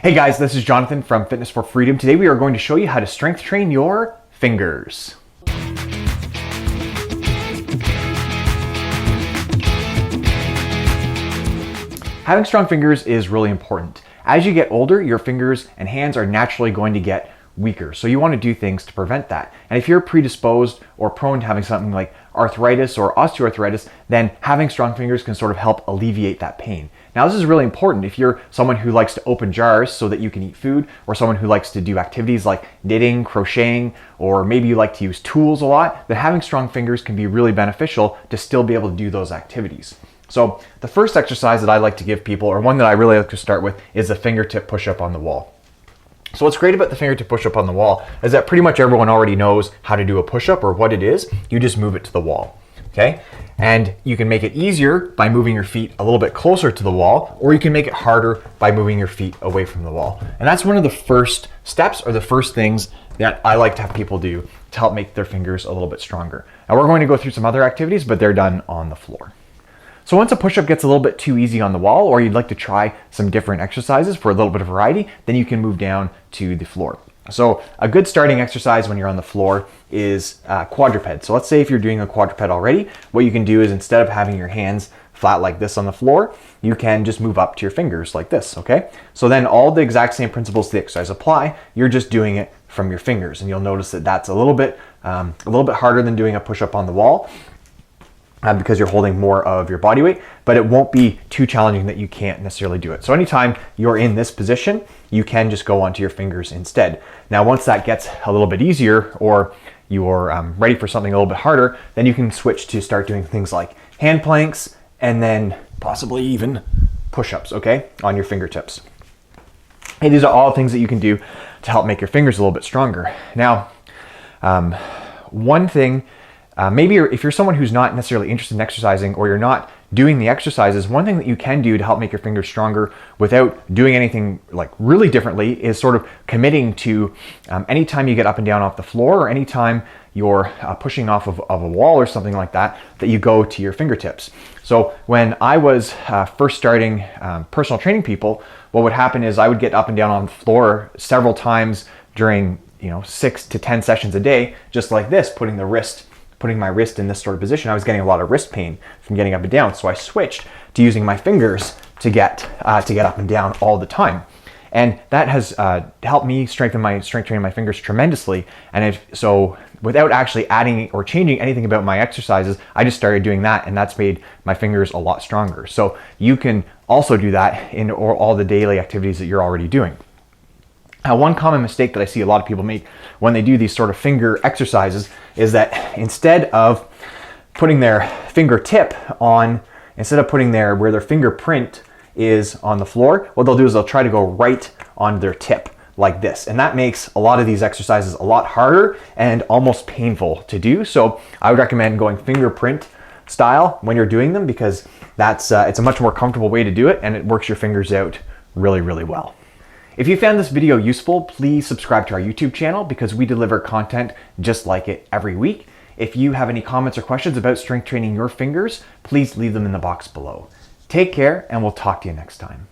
Hey guys, this is Jonathan from Fitness for Freedom. Today we are going to show you how to strength train your fingers. Having strong fingers is really important. As you get older, your fingers and hands are naturally going to get weaker. So you want to do things to prevent that. And if you're predisposed or prone to having something like arthritis or osteoarthritis, then having strong fingers can sort of help alleviate that pain. Now, this is really important if you're someone who likes to open jars so that you can eat food, or someone who likes to do activities like knitting, crocheting, or maybe you like to use tools a lot, then having strong fingers can be really beneficial to still be able to do those activities. So the first exercise that I like to give people, or one that I really like to start with, is a fingertip push-up on the wall. So what's great about the fingertip push-up on the wall is that pretty much everyone already knows how to do a push-up or what it is. You just move it to the wall, okay? And you can make it easier by moving your feet a little bit closer to the wall, or you can make it harder by moving your feet away from the wall. And that's one of the first steps, or the first things that I like to have people do to help make their fingers a little bit stronger. Now we're going to go through some other activities, but they're done on the floor. So once a push-up gets a little bit too easy on the wall, or you'd like to try some different exercises for a little bit of variety, then you can move down to the floor. So a good starting exercise when you're on the floor is quadrupeds. So let's say if you're doing a quadruped already, what you can do is instead of having your hands flat like this on the floor, you can just move up to your fingers like this, okay? So then all the exact same principles to the exercise apply, you're just doing it from your fingers. And you'll notice that that's a little bit harder than doing a push-up on the wall, because you're holding more of your body weight, but it won't be too challenging that you can't necessarily do it. So anytime you're in this position, you can just go onto your fingers instead. Now, once that gets a little bit easier, or you're ready for something a little bit harder, then you can switch to start doing things like hand planks and then possibly even push-ups, okay, on your fingertips. And these are all things that you can do to help make your fingers a little bit stronger. Now, one thing, maybe if you're someone who's not necessarily interested in exercising, or you're not doing the exercises, one thing that you can do to help make your fingers stronger without doing anything like really differently is sort of committing to anytime you get up and down off the floor, or anytime you're pushing off of a wall or something like that, that you go to your fingertips. So when I was first starting personal training people, what would happen is I would get up and down on the floor several times during 6 to 10 sessions a day, just like this, putting my wrist in this sort of position. I was getting a lot of wrist pain from getting up and down, so I switched to using my fingers to get up and down all the time, and that has helped me strength training my fingers tremendously. And so without actually adding or changing anything about my exercises, I just started doing that, and that's made my fingers a lot stronger. So you can also do that in all the daily activities that you're already doing. One common mistake that I see a lot of people make when they do these sort of finger exercises is that instead of putting their fingertip on, where their fingerprint is on the floor, what they'll do is they'll try to go right on their tip like this. And that makes a lot of these exercises a lot harder and almost painful to do. So I would recommend going fingerprint style when you're doing them, because it's a much more comfortable way to do it, and it works your fingers out really, really well. If you found this video useful, please subscribe to our YouTube channel, because we deliver content just like it every week. If you have any comments or questions about strength training your fingers, please leave them in the box below. Take care, and we'll talk to you next time.